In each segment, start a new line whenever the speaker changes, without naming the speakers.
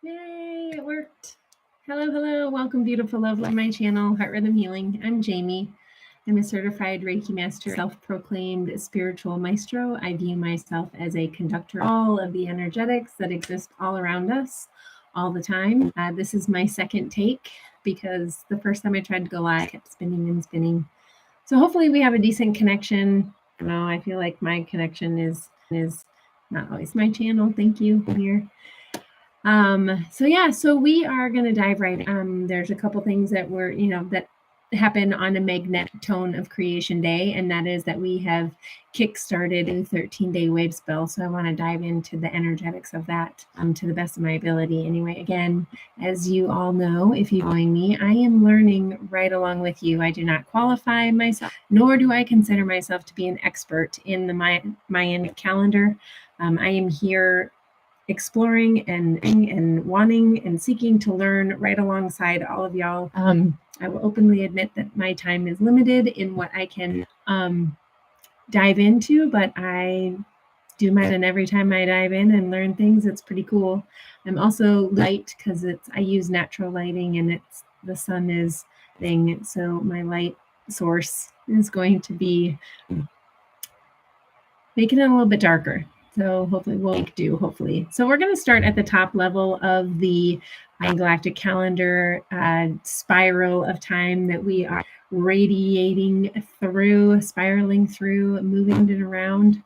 Yay, it worked. Hello. Welcome, beautiful love on my channel, Heart Rhythm Healing. I'm Jamie. I'm a certified Reiki master, self-proclaimed spiritual maestro. I view myself as a conductor of all of the energetics that exist all around us all the time. This is my second take because the first time I tried to go live, I kept spinning and spinning. So hopefully we have a decent connection. I feel like my connection is not always my channel. Thank you here. So we are going to dive right in. There's a couple things that that happen on a magnetic tone of creation day, and that is that we have kick-started a 13-day Wavespell. So I want to dive into the energetics of that to the best of my ability. Anyway, again, as you all know, if you're following me, I am learning right along with you. I do not qualify myself, nor do I consider myself to be an expert in the Mayan calendar. I am here exploring and wanting and seeking to learn right alongside all of y'all. I will openly admit that my time is limited in what I can dive into, but I do my, and every time I dive in and learn things, it's pretty cool. I'm also light because I use natural lighting, and the sun is thing, so my light source is going to be making it a little bit darker. So hopefully we'll do, hopefully. So we're going to start at the top level of the Mayan Galactic Calendar spiral of time that we are radiating through, spiraling through, moving it around.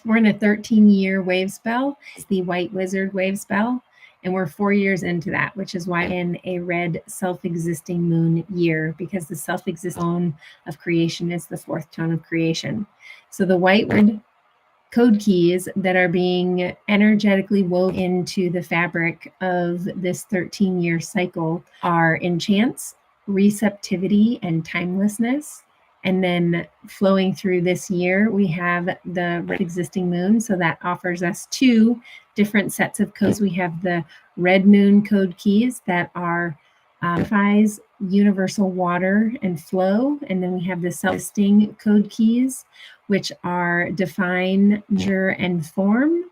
We're in a 13-year Wavespell. It's the White Wizard Wavespell, and we're 4 years into that, which is why in a red self-existing moon year, because the self-existing tone of creation is the fourth tone of creation. So the white word code keys that are being energetically woven into the fabric of this 13-year cycle are enchants, receptivity, and timelessness. And then flowing through this year, we have the red existing moon. So that offers us two different sets of codes. We have the red moon code keys that are unifies, universal water and flow. And then we have the self-existing code keys, which are define, measure, and form.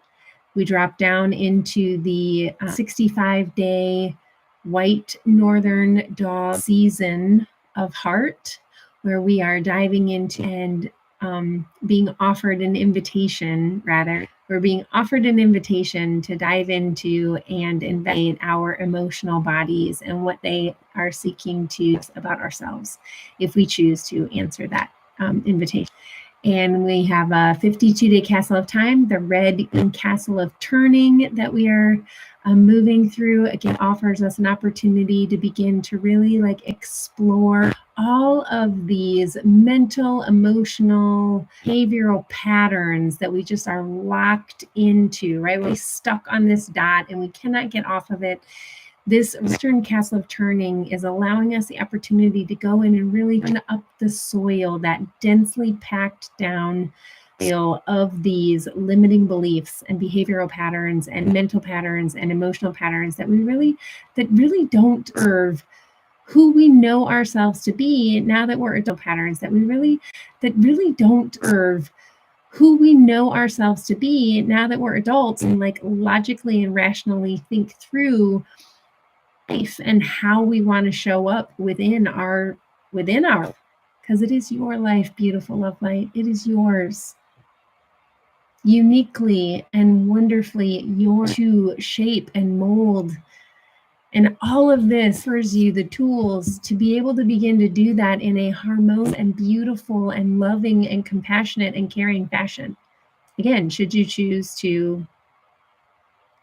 We drop down into the 65-day white northern dog season of heart, where we are diving into and being offered an invitation, we're being offered an invitation to dive into and invade our emotional bodies and what they are seeking to about ourselves, if we choose to answer that invitation. And we have a 52-day castle of time, the red castle of turning that we are moving through. Again, offers us an opportunity to begin to really explore all of these mental, emotional, behavioral patterns that we just are locked into, right? We're stuck on this dot and we cannot get off of it. This Western Castle of Turning is allowing us the opportunity to go in and really turn up the soil, that densely packed down soil of these limiting beliefs and behavioral patterns and mental patterns and emotional patterns that really don't serve who we know ourselves to be now that we're adult patterns, that really don't serve who we know ourselves to be now that we're adults and logically and rationally think through life and how we want to show up within our because it is your life, beautiful love light. It is yours, uniquely and wonderfully yours to shape and mold. And all of this offers you the tools to be able to begin to do that in a harmonious and beautiful and loving and compassionate and caring fashion. Again, should you choose to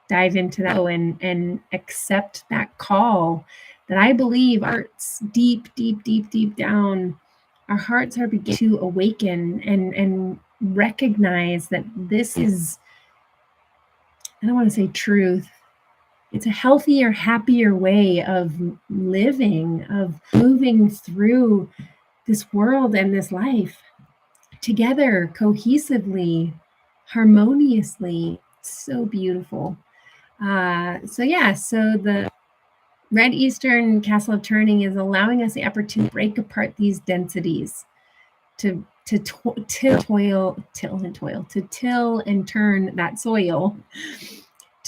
dive into that and accept that call that I believe hearts deep down, our hearts are beginning to awaken and recognize that this is, I don't want to say truth, it's a healthier, happier way of living, of moving through this world and this life together, cohesively, harmoniously. So beautiful. So the red Eastern Castle of Turning is allowing us the opportunity to break apart these densities, to till and turn that soil,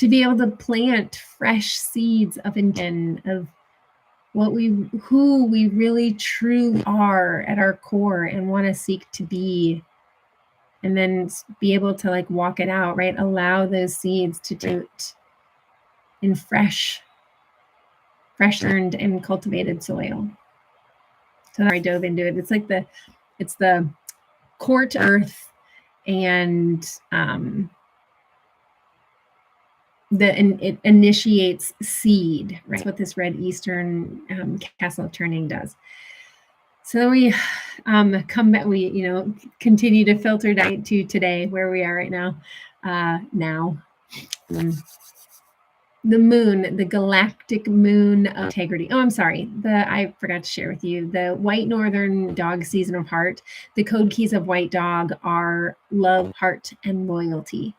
to be able to plant fresh seeds of intention, of who we really truly are at our core and want to seek to be, and then be able to like walk it out, right? Allow those seeds to root in fresh earned and cultivated soil. So I dove into it. It's like it's the core to earth, and it initiates seed, right? That's what this red Eastern castle of turning does. So we come back, we continue to filter down to today, where we are right now. The moon, the galactic moon of integrity. Oh, I'm sorry. I forgot to share with you the white northern dog season of heart. The code keys of white dog are love, heart, and loyalty.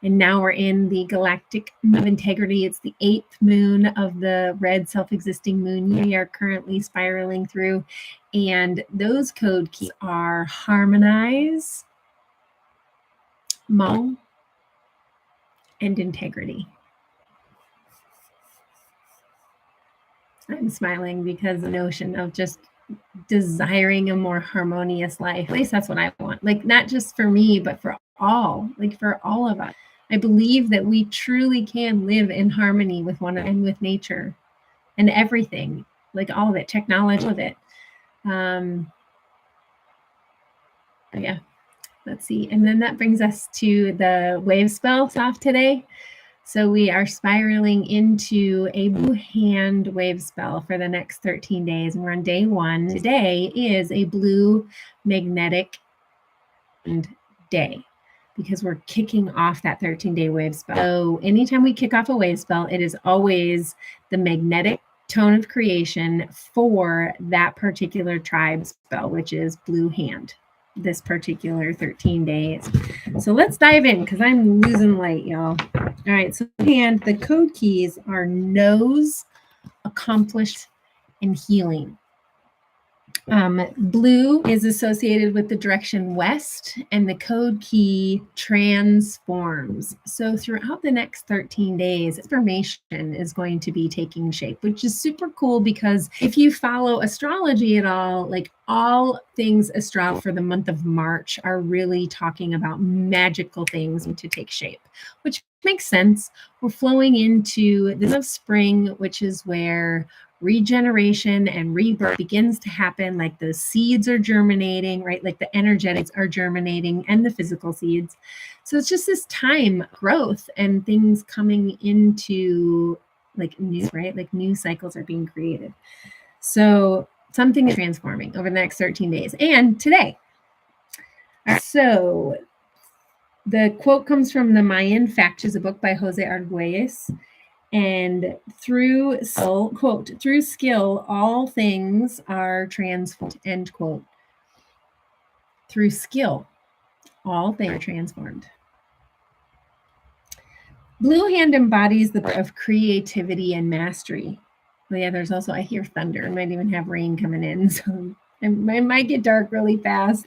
And now we're in the galactic moon of integrity. It's the 8th moon of the red self-existing moon we are currently spiraling through. And those code keys are harmonize, and integrity. I'm smiling because the notion of just desiring a more harmonious life. At least that's what I want. Like, not just for me, but for all, like for all of us. I believe that we truly can live in harmony with one another and with nature and everything, like all of it, technology, all of it. Yeah, let's see. And then that brings us to the Wavespell soft today. So we are spiraling into a blue hand Wavespell for the next 13 days. And we're on day 1. Today is a blue magnetic day, because we're kicking off that 13-day Wavespell. So anytime we kick off a Wavespell, it is always the magnetic tone of creation for that particular tribe spell, which is blue hand, this particular 13 days. So let's dive in, because I'm losing light, y'all. All right, so hand, the code keys are knows, accomplished, and healing. Blue is associated with the direction west, and the code key transforms. So throughout the next 13 days, affirmation is going to be taking shape, which is super cool, because if you follow astrology at all, like all things astrology for the month of March are really talking about magical things to take shape, which makes sense. We're flowing into the month of spring, which is where regeneration and rebirth begins to happen. Like the seeds are germinating, right? Like the energetics are germinating and the physical seeds. So it's just this time growth and things coming into like new, right? Like new cycles are being created. So something is transforming over the next 13 days and today. So the quote comes from the Mayan Fact, which is a book by Jose Arguelles. And through skill, quote, through skill, all things are transformed, end quote. Through skill, all things are transformed. Blue hand embodies the power of creativity and mastery. Well, yeah, there's also, I hear thunder. I might even have rain coming in, so it might get dark really fast.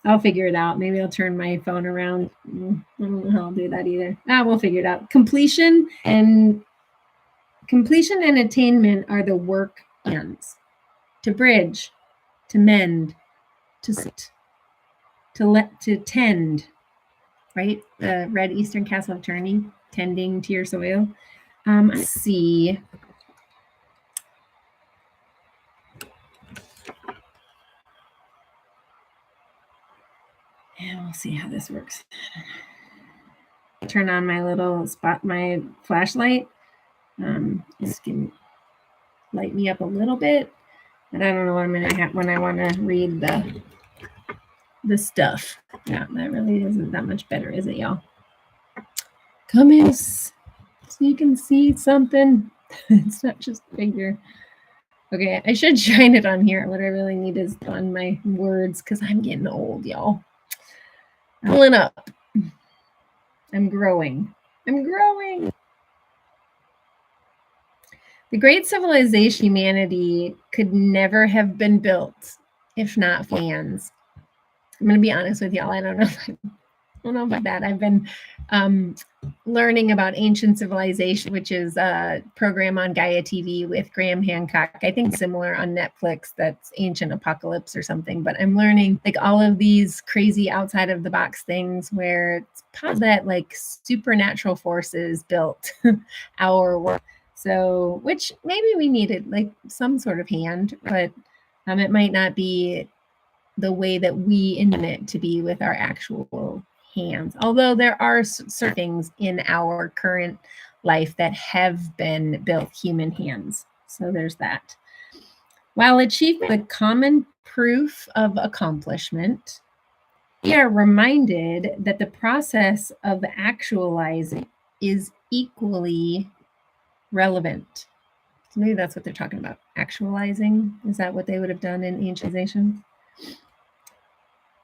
I'll figure it out. Maybe I'll turn my phone around. I don't know how I'll do that either. We'll figure it out. Completion and attainment are the work hands. To bridge, to mend, to sit, to tend, right? The red Eastern castle of turning, tending to your soil. Let's see. And we'll see how this works. Turn on my little my flashlight. This can light me up a little bit, and I don't know what I'm gonna have when I want to read the stuff. Yeah, that really isn't that much better, is it, y'all? Come in so you can see something. It's not just a figure. Okay, I should shine it on here. What I really need is on my words, because I'm getting old, y'all. I'm pulling up. I'm growing. The great civilization humanity could never have been built if not for hands. I'm going to be honest with y'all. I don't know about that. I've been learning about ancient civilization, which is a program on Gaia TV with Graham Hancock. I think similar on Netflix, that's Ancient Apocalypse or something. But I'm learning like all of these crazy outside of the box things where it's possible that like supernatural forces built our world. So, which maybe we needed like some sort of hand, but it might not be the way that we intend it to be with our actual hands. Although there are certain things in our current life that have been built human hands. So there's that. While achieving the common proof of accomplishment, we are reminded that the process of actualizing is equally relevant. So maybe that's what they're talking about. Actualizing. Is that what they would have done in ancient civilizations?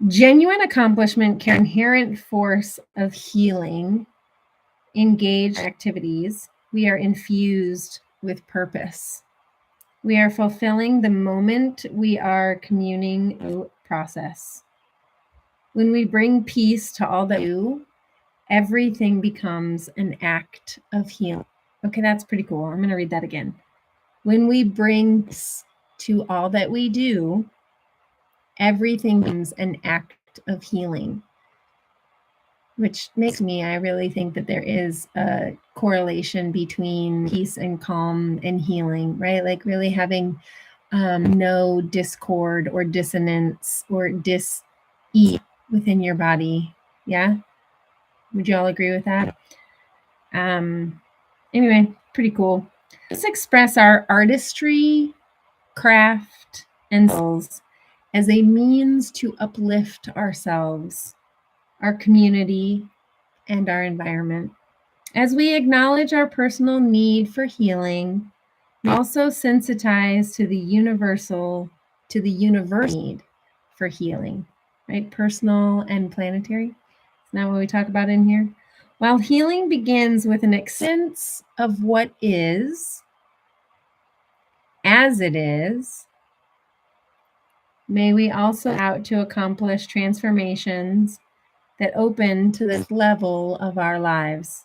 Genuine accomplishment carries inherent force of healing, engaged activities. We are infused with purpose. We are fulfilling the moment we are communing through process. When we bring peace to all that we do, everything becomes an act of healing. Okay, that's pretty cool. I'm going to read that again. When we bring peace to all that we do, everything becomes an act of healing, which makes me, I really think that there is a correlation between peace and calm and healing, right? Like really having no discord or dissonance or dis-ease within your body. Yeah? Would you all agree with that? Anyway, pretty cool. Let's express our artistry, craft, and skills as a means to uplift ourselves, our community, and our environment. As we acknowledge our personal need for healing, we also sensitize to the universal need for healing, right? Personal and planetary. Isn't that what we talk about in here? While healing begins with an acceptance of what is, as it is, may we also out to accomplish transformations that open to this level of our lives.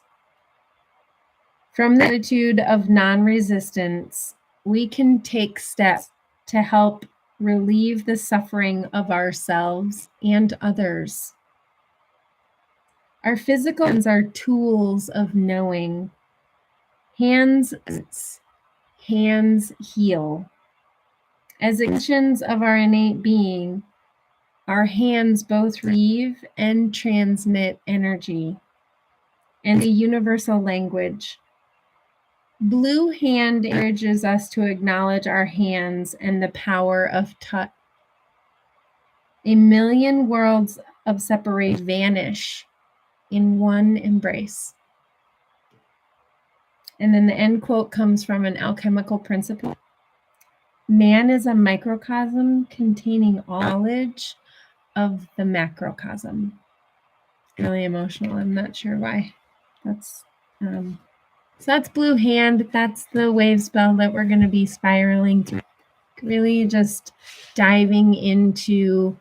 From the attitude of non-resistance, we can take steps to help relieve the suffering of ourselves and others. Our physical hands are tools of knowing. Hands heal. As extensions of our innate being, our hands both receive and transmit energy and a universal language. Blue hand encourages us to acknowledge our hands and the power of touch. A million worlds of separation vanish in one embrace. And then the end quote comes from an alchemical principle. Man is a microcosm containing all knowledge of the macrocosm. Really emotional. I'm not sure why. That's so that's blue hand. That's the Wavespell that we're going to be spiraling through. Really just diving into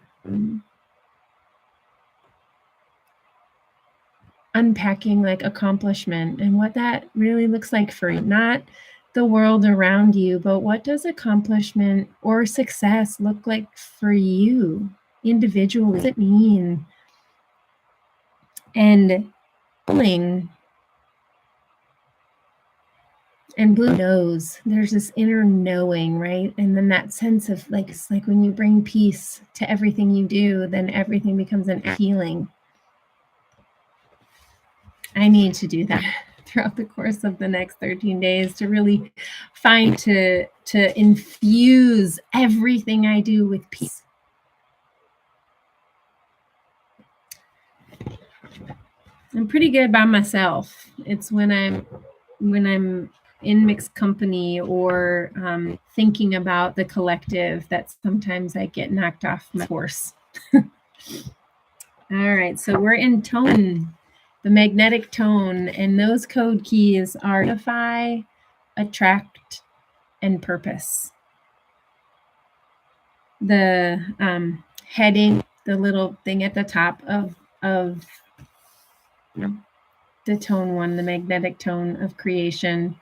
unpacking like accomplishment and what that really looks like for you. Not the world around you, but what does accomplishment or success look like for you individually? What does it mean? And feeling. And blue knows. There's this inner knowing, right? And then that sense of like, it's like when you bring peace to everything you do, then everything becomes an healing. I need to do that throughout the course of the next 13 days to really find to infuse everything I do with peace. I'm pretty good by myself. It's when I'm in mixed company or thinking about the collective that sometimes I get knocked off my course. All right, so we're in tone, the magnetic tone, and those code keys are unify, attract, and purpose. The heading, the little thing at the top of the tone one, the magnetic tone of creation,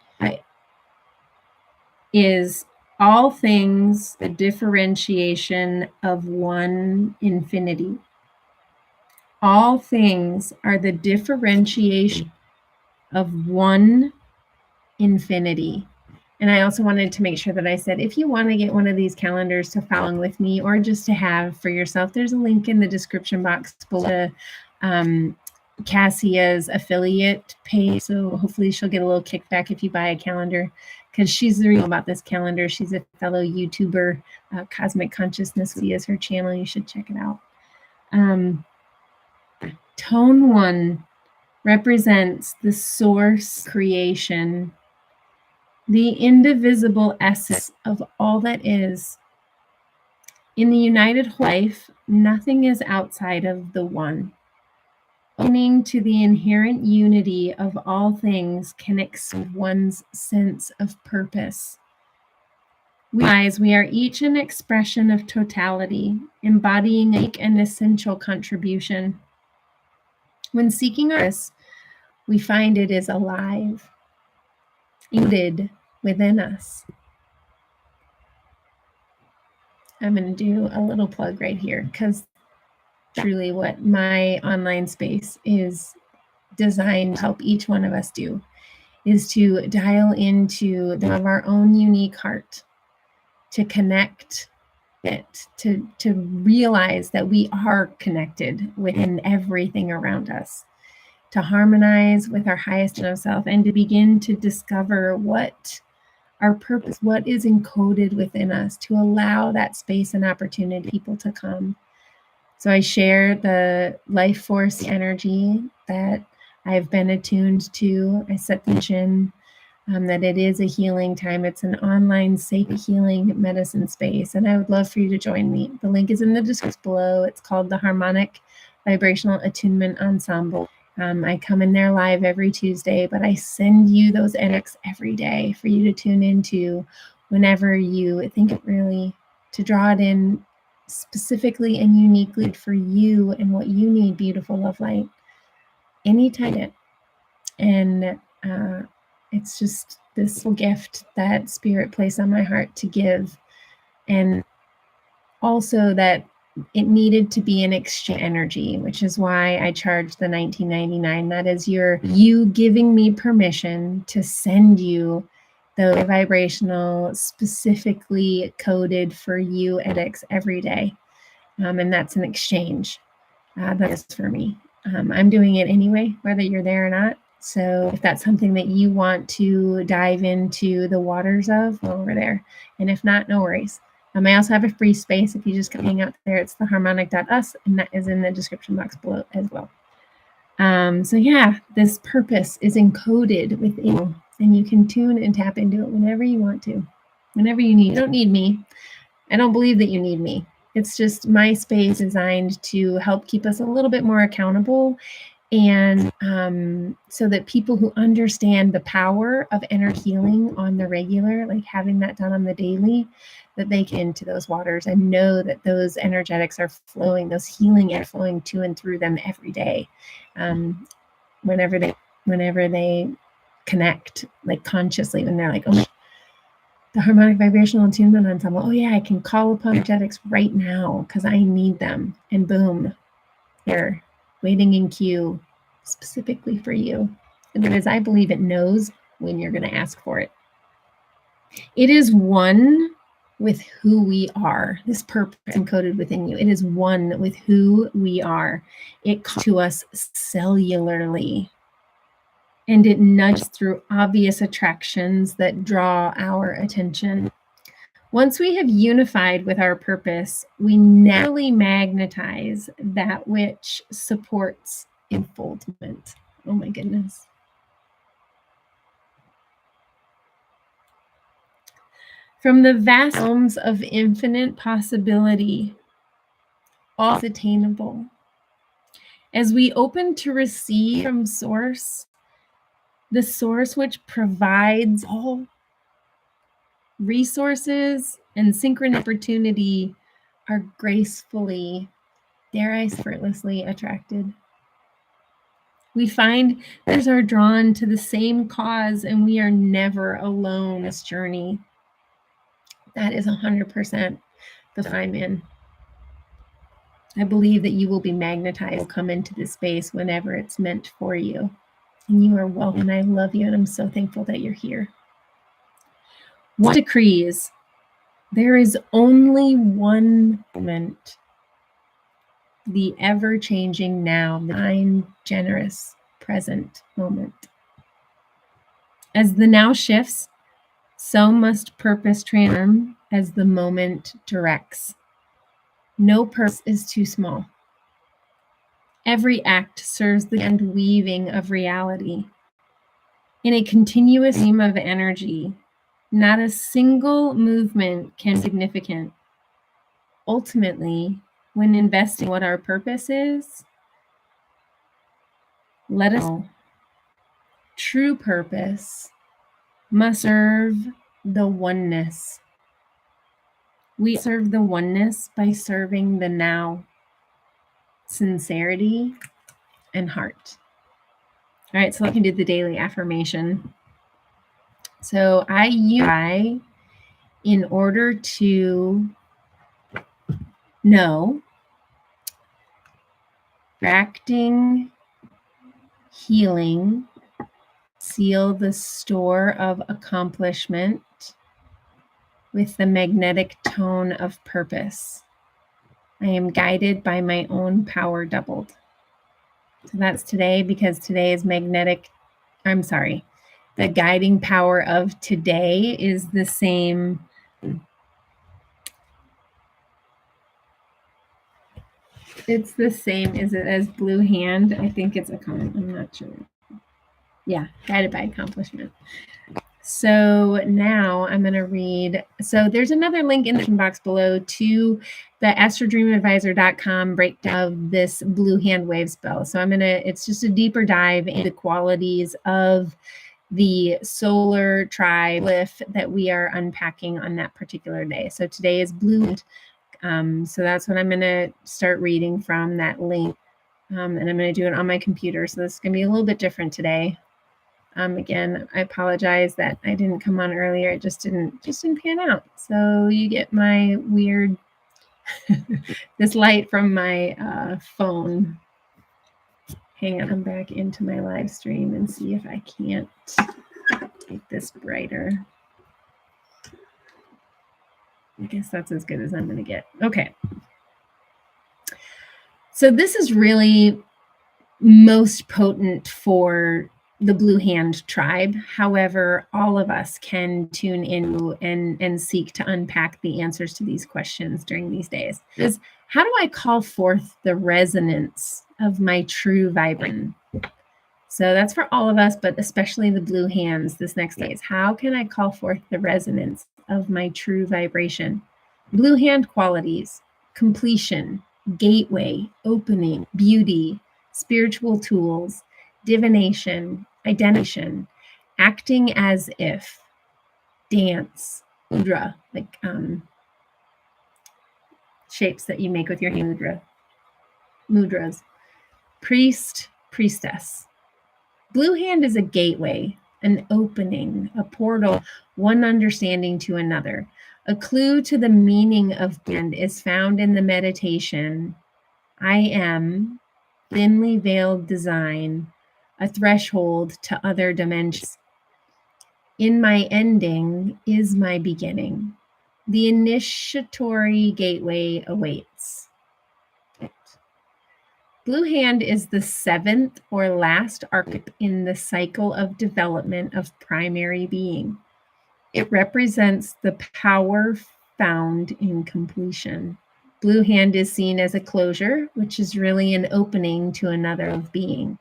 is all things the differentiation of one infinity. All things are the differentiation of one infinity. And I also wanted to make sure that I said, if you want to get one of these calendars to follow along with me or just to have for yourself, there's a link in the description box below Cassia's affiliate page. So hopefully she'll get a little kickback if you buy a calendar, because she's the real about this calendar. She's a fellow YouTuber. Cosmic Consciousness is her channel. You should check it out. Tone one represents the source creation, the indivisible essence of all that is. In the united whole life, nothing is outside of the one. Opening to the inherent unity of all things connects one's sense of purpose. We are each an expression of totality, embodying an essential contribution. When seeking us, we find it is alive, rooted within us. I'm going to do a little plug right here, because truly what my online space is designed to help each one of us do is to dial into our own unique heart, to connect it, to realize that we are connected within everything around us, to harmonize with our highest of self, and to begin to discover what our purpose, what is encoded within us, to allow that space and opportunity for people to come. So I share the life force energy that I've been attuned to. I set the intention that it is a healing time. It's an online safe healing medicine space, and I would love for you to join me. The link is in the description below. It's called the Harmonic Vibrational Attunement Ensemble. I come in there live every Tuesday, but I send you those energies every day for you to tune into whenever you think it really, to draw it in specifically and uniquely for you and what you need, beautiful love light, anytime. And it's just this gift that Spirit placed on my heart to give, and also that it needed to be an exchange energy, which is why I charged the $19.99. That is you giving me permission to send you the vibrational, specifically coded for you edX every day. And that's an exchange. That is for me. I'm doing it anyway, whether you're there or not. So if that's something that you want to dive into the waters of, go over there. And if not, no worries. I also have a free space if you just hang out there. It's the harmonic.us, and that is in the description box below as well. So yeah, this purpose is encoded within you, and you can tune and tap into it whenever you want to, whenever you need. You don't need me. I don't believe that you need me. It's just my space designed to help keep us a little bit more accountable, and so that people who understand the power of inner healing on the regular, like having that done on the daily, that they get into those waters and know that those energetics are flowing, those healing are flowing to and through them every day, whenever they connect, like consciously, when they're like, oh, the harmonic vibrational attunement ensemble, oh yeah, I can call upon energetics right now because I need them, and boom, they're waiting in queue specifically for you. And because I believe it knows when you're going to ask for it. It is one with who we are. This purpose encoded within you. It is one with who we are. It comes to us cellularly, and it nudges through obvious attractions that draw our attention. Once we have unified with our purpose, we naturally magnetize that which supports unfoldment. Oh my goodness. From the vast realms of infinite possibility, all is attainable. As we open to receive from Source, the Source which provides all resources and synchron opportunity, are gracefully, dare I say, effortlessly attracted. We find others are drawn to the same cause, and we are never alone in this journey. That is 100% the I'm in. I believe that you will be magnetized, come into this space whenever it's meant for you. And you are welcome, and I love you, and I'm so thankful that you're here. One decrees, there is only one moment, the ever-changing now, the kind, generous, present moment. As the now shifts, so must purpose transform as the moment directs. No purpose is too small. Every act serves the end weaving of reality. In a continuous stream of energy, not a single movement can be significant. Ultimately, when investing what our purpose is, let us know true purpose must serve the oneness. We serve the oneness by serving the now, sincerity, and heart. All right, so let me do the daily affirmation. So I unify in order to know, attracting, healing, seal the store of accomplishment with the magnetic tone of purpose. I am guided by my own power doubled. So that's today, because today is magnetic. I'm sorry. The guiding power of today is the same. It's the same. Is it as blue hand? I think it's a comment. I'm not sure. Yeah, guided by accomplishment. So now I'm going to read. So there's another link in the description box below to the astrodreamadvisor.com breakdown of this blue hand Wavespell. So it's just a deeper dive into the qualities of the solar triglyph that we are unpacking on that particular day. So today is blue. So that's what I'm going to start reading from that link. And I'm going to do it on my computer. So this is going to be a little bit different today. Again, I apologize that I didn't come on earlier. It just didn't pan out. So you get my weird, this light from my phone. Hang on, I'm back into my live stream and see if I can't make this brighter. I guess that's as good as I'm going to get. Okay. So this is really most potent for the Blue Hand tribe. However, all of us can tune in and seek to unpack the answers to these questions during these days. Is how do I call forth the resonance of my true vibration? So that's for all of us, but especially the Blue Hands this next day is how can I call forth the resonance of my true vibration? Blue Hand qualities: completion, gateway, opening, beauty, spiritual tools, divination, identification, acting as if, dance, mudra, like shapes that you make with your hand, mudras, priest, priestess. Blue Hand is a gateway, an opening, a portal, one understanding to another. A clue to the meaning of hand is found in the meditation, I am, thinly veiled design, a threshold to other dimensions. In my ending is my beginning. The initiatory gateway awaits. Blue Hand is the seventh or last archetype in the cycle of development of primary being. It represents the power found in completion. Blue Hand is seen as a closure, which is really an opening to another of being.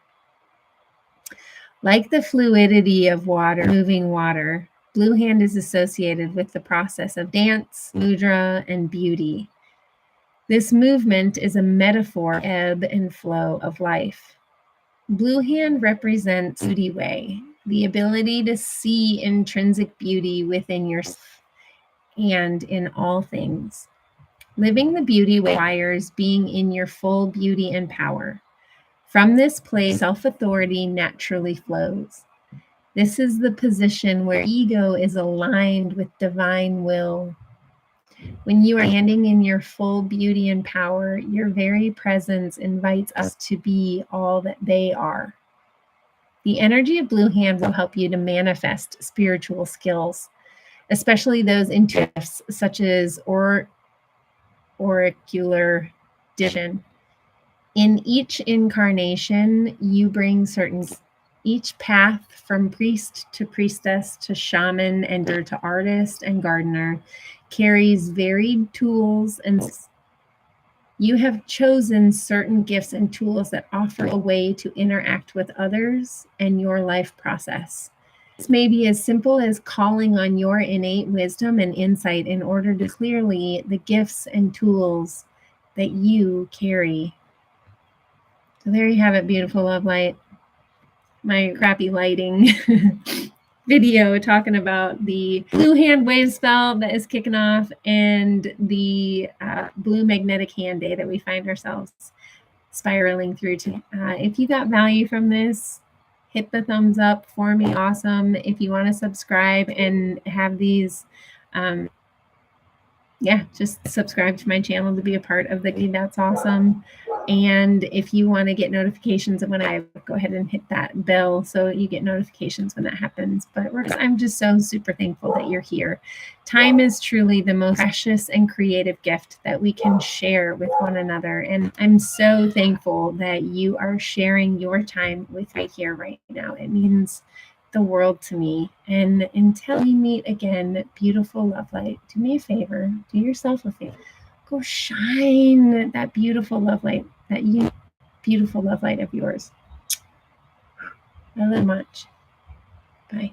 Like the fluidity of water, moving water, Blue Hand is associated with the process of dance, mudra, and beauty. This movement is a metaphor for ebb and flow of life. Blue Hand represents beauty way, the ability to see intrinsic beauty within yourself and in all things. Living the beauty way requires being in your full beauty and power. From this place, self-authority naturally flows. This is the position where ego is aligned with divine will. When you are standing in your full beauty and power, your very presence invites us to be all that they are. The energy of blue hands will help you to manifest spiritual skills, especially those intuitives such as auricular division. In each incarnation, you bring certain, each path from priest to priestess to shaman and to artist and gardener carries varied tools, and you have chosen certain gifts and tools that offer a way to interact with others and your life process. This may be as simple as calling on your innate wisdom and insight in order to clearly the gifts and tools that you carry. So there you have it, beautiful love light. My crappy lighting video talking about the blue hand wave spell that is kicking off and the blue magnetic hand day that we find ourselves spiraling through to. If you got value from this, hit the thumbs up for me. Awesome. If you want to subscribe and have these, just subscribe to my channel to be a part of the team. That's awesome. And if you want to get notifications when I go ahead and hit that bell so you get notifications when that happens. But I'm just so super thankful that you're here. Time is truly the most precious and creative gift that we can share with one another. And I'm so thankful that you are sharing your time with me here right now. It means the world to me. And until we meet again, beautiful love light, do me a favor, do yourself a favor. Go shine that beautiful love light, beautiful love light of yours. I love much. Bye.